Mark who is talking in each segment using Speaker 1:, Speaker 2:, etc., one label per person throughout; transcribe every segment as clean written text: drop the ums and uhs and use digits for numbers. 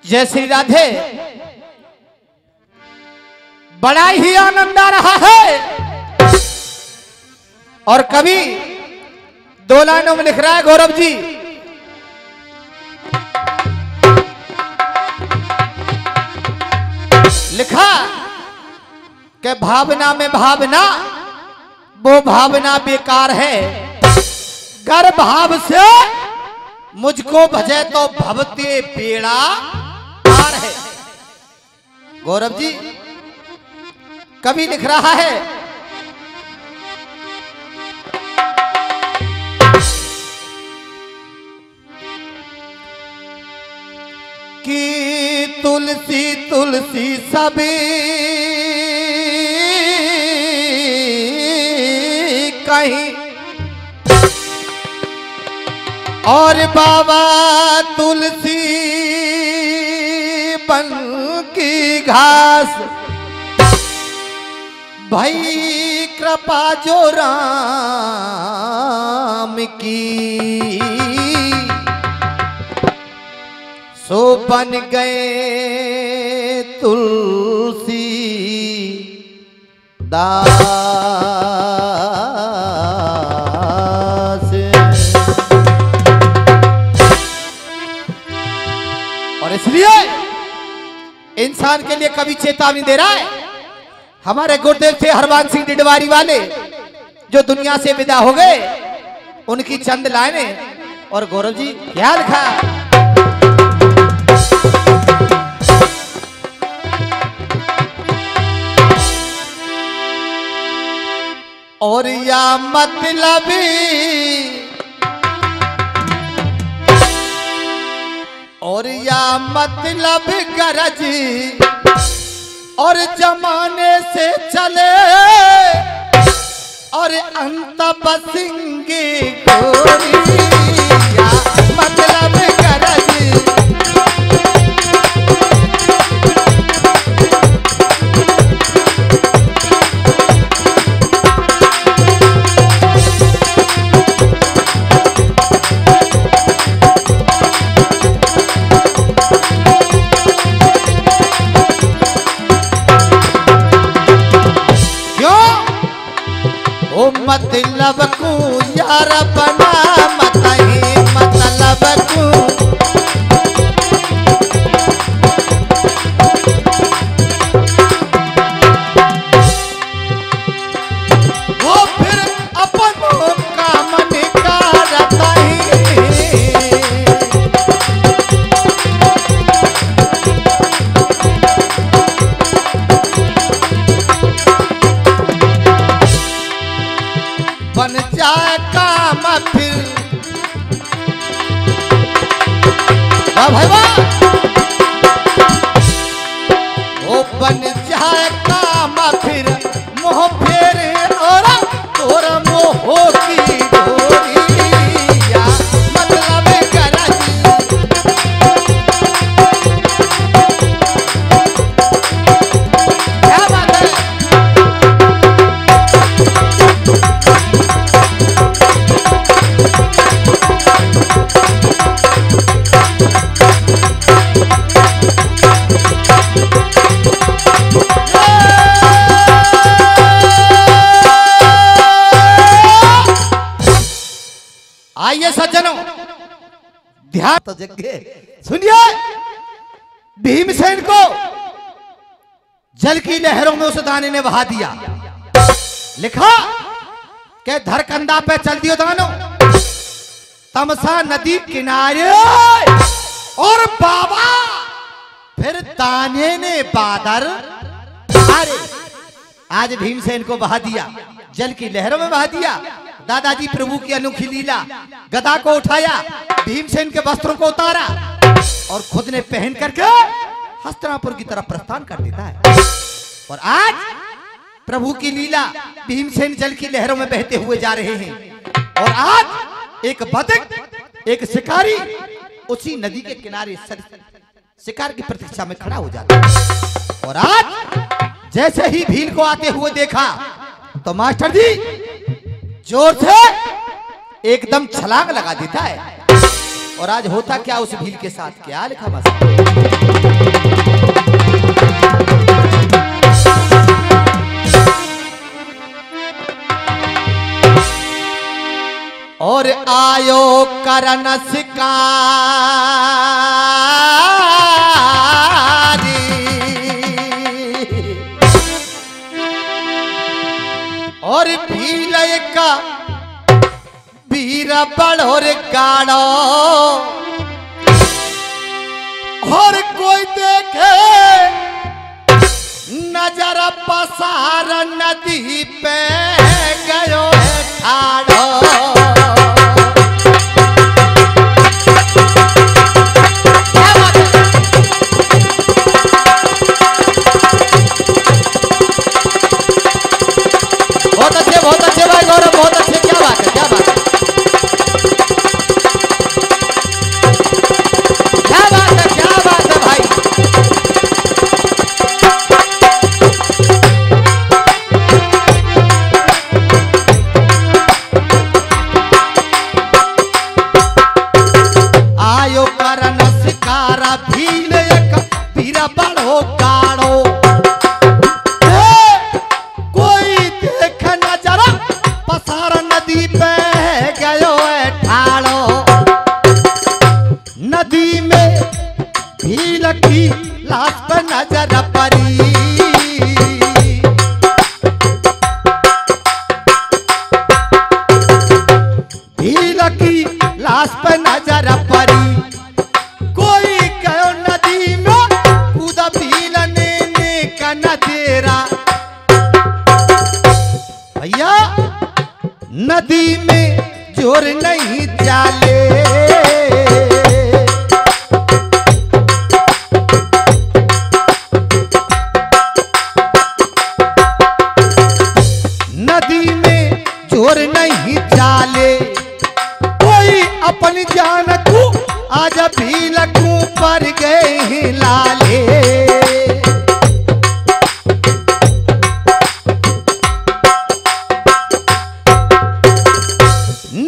Speaker 1: जय श्री राधे। बड़ा ही आनंद आ रहा है और कवि दो लाइनों में लिख रहा है गौरव जी, लिखा कि भावना में भावना वो भावना बेकार है, गर भाव से मुझको भजे तो भवते बेड़ा पार है। गौरव जी कवि लिख रहा है कि तुलसी तुलसी सभी कहीं और बाबा तुलसी बन की घास, भाई कृपा जो राम की सो बन गए तुलसी दास। और इसलिए इंसान के लिए कभी चेतावनी दे रहा है। हमारे गुरुदेव थे हरवान सिंह डिडवारी वाले जो दुनिया से विदा हो गए, उनकी चंद लाइनें। और गौरव जी क्या लिखा, और या मतलबी और या मतलब गरज और जमाने से चले और अंत बसिंगे गोरी, या मतलब गरज मतलब को यार बना मत ही मतलब को, वो फिर अपन काम निकारता ही। बन जाए काम फिर वाह भाई वाह, वो बन जाए काम फिर मोह फेरे और तोर मोह की डोरी, या मतलब गरज क्या बात है। आइए सज्जनों ध्यान तो जगह सुनिए, भीमसेन को जल की लहरों में उस दाने ने बहा दिया। लिखा कि धरकंदा पे चल दियो दानो तमसा नदी किनारे, और बाबा फिर दाने ने बादर अरे आज भीमसेन को बहा दिया, जल की लहरों में बहा दिया। दादाजी प्रभु की अनोखी लीला, गदा को उठाया, भीमसेन के वस्त्रों को उतारा और खुद ने पहन करके हस्तिनापुर की तरफ प्रस्थान कर देता है। और आज प्रभु की लीला, भीमसेन जल की लहरों में बहते हुए जा रहे हैं। और आज एक बतख, एक शिकारी उसी नदी के किनारे शिकार की प्रतीक्षा में खड़ा हो जाता है। और आज जैसे ही भील को आते हुए देखा तो मास्टर जी जोर से एकदम छलांग लगा देता है और आज होता क्या उस भील के साथ, क्या लिखा मसा। और आयो करन शिकारी और भीलय का वीर बड़ोर गाड़ो और कोई देखे नजर पसार नदी पे गयो है ठाड़ो। बहुत अच्छे भाई गौरव, बहुत अच्छे, क्या बात है, क्या बात है, क्या बात है, क्या बात है भाई। आयो करन शिकारा भील एक पीरा बड़ो गाड़ो नदी पे गयो है ठाड़ो। नदी में भील की लाश पे नजर पड़ी भील की लाश पे नजर पड़ी। कोई गयो नदी में कूदा भील ने का न तेरा भैया नदी में जोर नहीं चाले नदी में जोर नहीं चाले। कोई अपनी जान को आज भी लखू पर गए हैं लाले।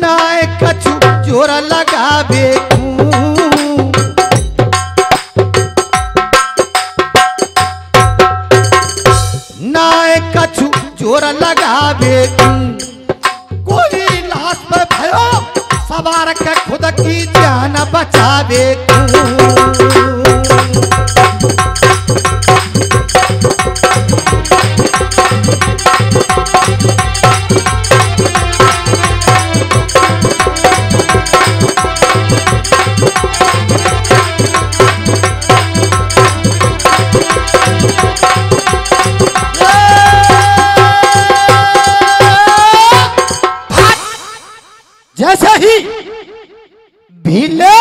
Speaker 1: नाय कछु जोर लगावे नाय कछु जोर लगावे कोई लाश पे भयो सवार के खुद की जान बचावे। जैसे ही भील ने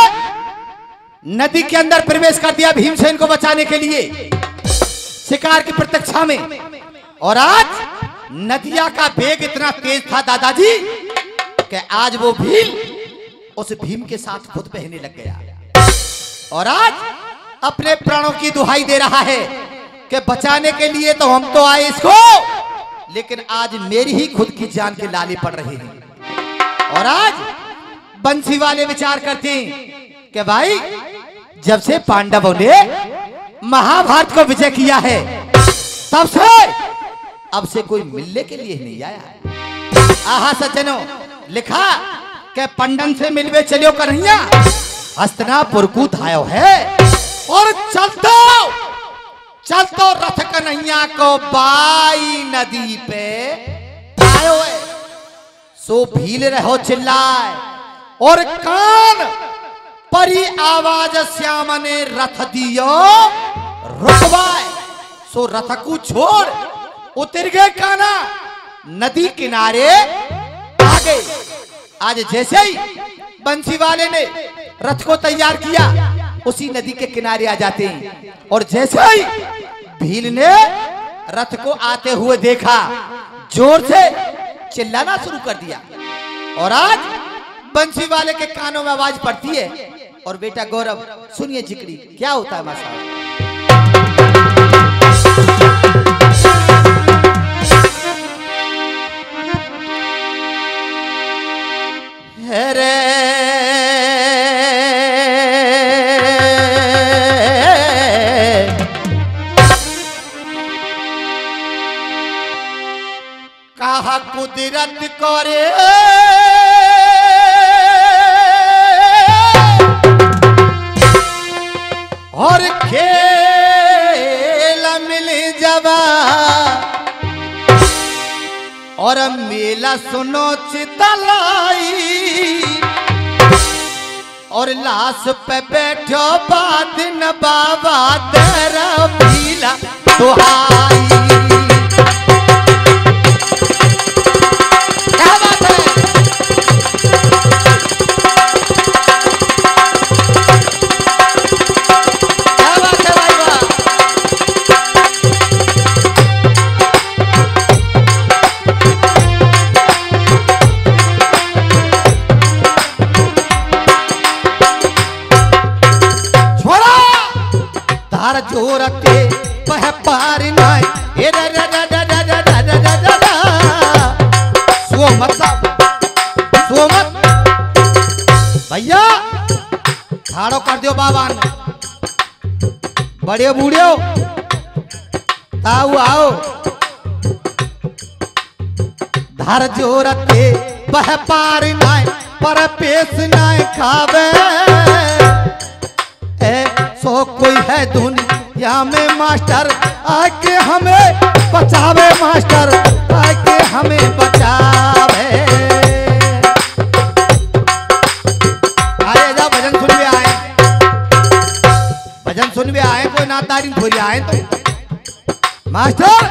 Speaker 1: नदी के अंदर प्रवेश कर दिया भीमसेन को बचाने के लिए शिकार की प्रतीक्षा में, और आज नदिया का वेग इतना तेज था दादाजी कि आज वो भील उस भीम के साथ खुद बहने लग गया और आज अपने प्राणों की दुहाई दे रहा है कि बचाने के लिए तो हम तो आए इसको, लेकिन आज मेरी ही खुद की जान के लाले पड़ रहे हैं। और आज बंसी वाले विचार करते हैं कि भाई जब से पांडवों ने महाभारत को विजय किया है तब से अब से कोई मिलने के लिए नहीं आया। आहा सज्जनों, लिखा कि पंडन से मिलवे चलियो कन्हैया हस्तिनापुर को धायो है और चलतो रथ कन्हैया को बाई नदी पे आयो है। सो भील रहो चिल्लाए और कान परी आवाज श्याम ने रथ दियो रुकवाए। सो रथ को छोड़ उतर गए काना नदी किनारे आ गए। आज जैसे ही बंसी वाले ने रथ को तैयार किया उसी नदी के किनारे आ जाते हैं, और जैसे ही भील ने रथ को आते हुए देखा जोर से चिल्लाना शुरू कर दिया। और आज बंसी वाले के कानों में आवाज पड़ती है। और बेटा गौरव सुनिए जिक्री क्या होता है मासा। रे कुदरत करे और खेल मिले जवा और मेला सुनो चितलाई और लाश पे बैठो बाद न बाबा तेरा पीला दुहाई। क्या बात है? क्या बात है भाई वाह। धार जोर के पह पार नाय ए दा दा दा दा दा दा दा दा दा दा सोमत सोमत भैया ठाड़ो कर दियो बाबा ने बड़े बूढ़े हो ताऊ आओ। धार जोर के पह पार नाय पर पेश नाय खावे सो कोई है दुनिया में मास्टर आके हमें बचावे मास्टर आके हमें बचावे। आए जा भजन सुन भी आए भजन सुन भी आए कोई नातारी थोड़ी आए तो मास्टर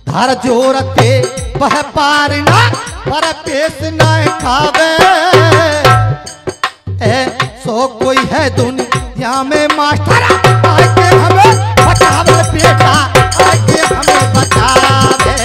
Speaker 1: धार जोर के वह पार ना पर पेश ना खावे सो कोई है दुनिया में मास्टर आके हमें बचावे बेटा आके हमें बचावे।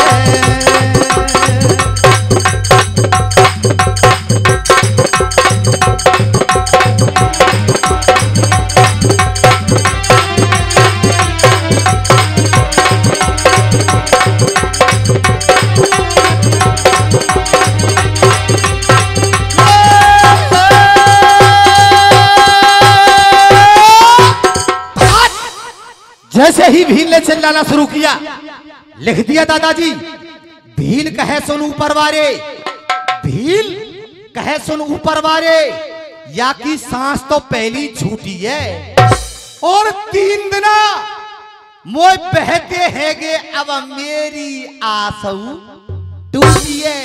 Speaker 1: जैसे ही भील ने चिल्लाना शुरू किया लिख दिया दादाजी भील कहे सुन ऊपर वारे भील कहे सुन ऊपर वारे या की सांस तो पहली छूटी है और 3 दिना मोय बहते हैगे अब मेरी आंसू टूटी है।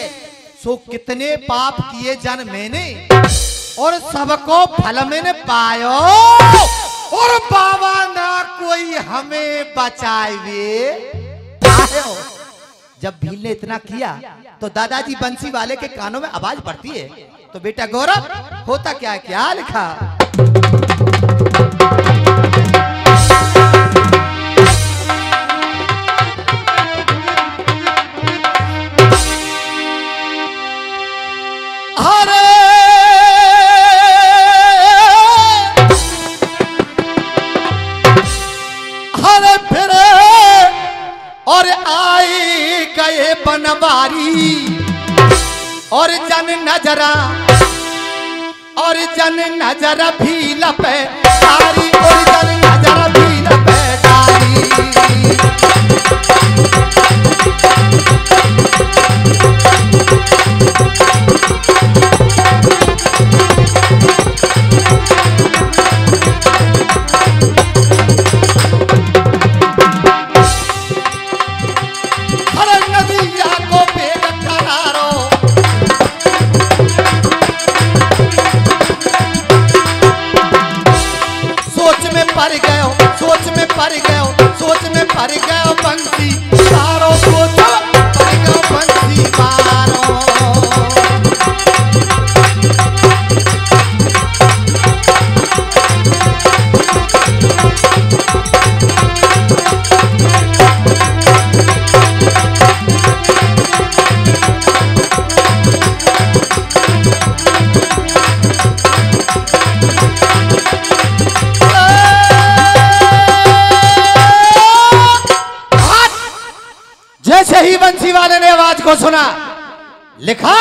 Speaker 1: सो कितने पाप किए जन मैंने और सबको फल मैंने पायो और बाबा ना कोई हमें बचाए। जब भील ने इतना किया तो दादाजी बंसी वाले के कानों में आवाज पड़ती है तो बेटा गौरव होता क्या है क्या लिखा। बनवारी और जन नजरा भील पे डारी और जन नजरा भील पे डारी। सोच में पड़ गयो बंसी सारो सोच पड़ गयो बंसी मारो। जैसे ही बंसी वाले ने आवाज को सुना लिखा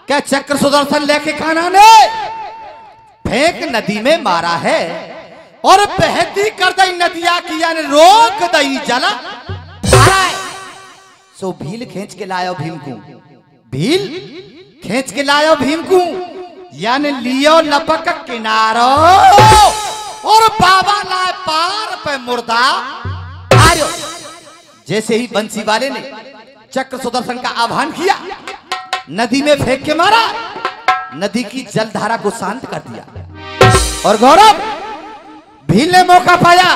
Speaker 1: क्या चक्र सुदर्शन लेके खाना ने फेंक नदी में मारा है और बहती कर दई नदिया की यानी रोक दई जला सो भील खींच के लायो भीम को, भील खींच के लायो भीम को, यानी लियो लपक किनारो और बाबा लाए पार पे मुर्दा आयो। जैसे ही बंसी वाले ने चक्र सुदर्शन का आह्वान किया, नदी में फेंक के मारा, नदी की जलधारा को शांत कर दिया। और गौरव भील ने मौका पाया,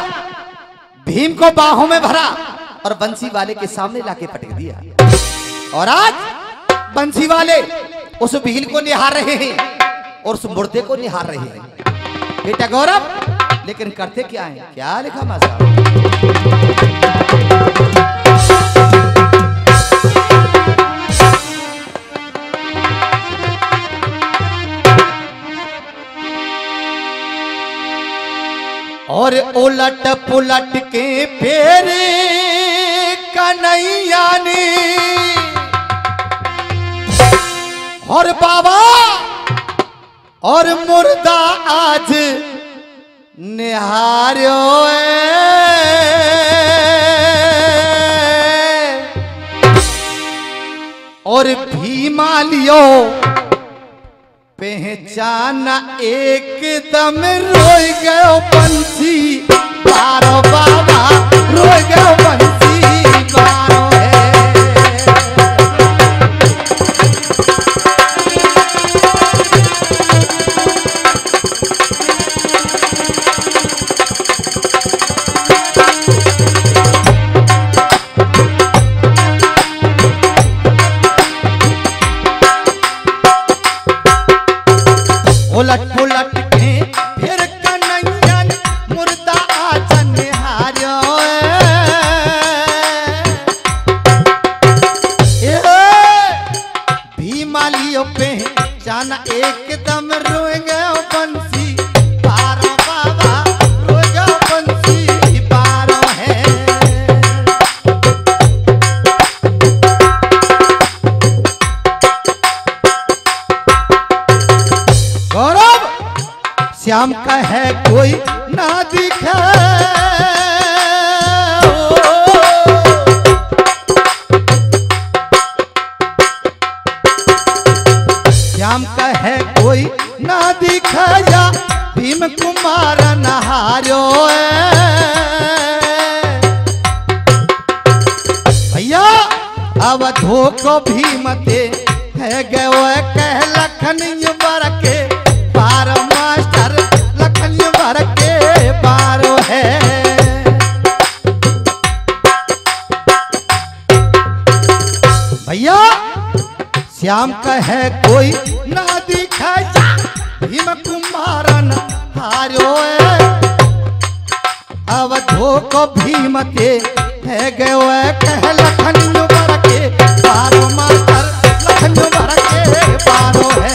Speaker 1: भीम को बाहों में भरा और बंसी वाले के सामने लाके पटक दिया। और आज बंसी वाले उस भील को निहार रहे हैं और उस मुर्दे को निहार रहे हैं। बेटा गौरव, लेकिन करते क्या है? क्या लिखा मासा? और उलट पुलट के फेरे कन्हैया ने, और बाबा और मुर्दा आज निहारो और भीमा लियो पहचाना एकदम रोई गयो बंसी बारो, बाबा रोई गयो बंसी बारो है। उलट पुलट के फिर कन्हैया मुर्दा आज निहारो, भीमा लियो पहचाना एकदम रोए गयो बंसी बारो, बाबा रोए गयो बंसी बारो है। गौरव श्याम का है कोई ना दिखे, श्याम का है कोई ना दिखाया, भीम कुमार नहारो भैया। अवधो को भीमते है गयो कह लखन बर के बार, मास्टर लखन बर के बारो है। भैया श्याम का है कोई ना दिखाया, भीम कुमारन हारो अवधो को भीमते है गयो कह लखन बर के बारो, मास्टर लखन बर के बारो है।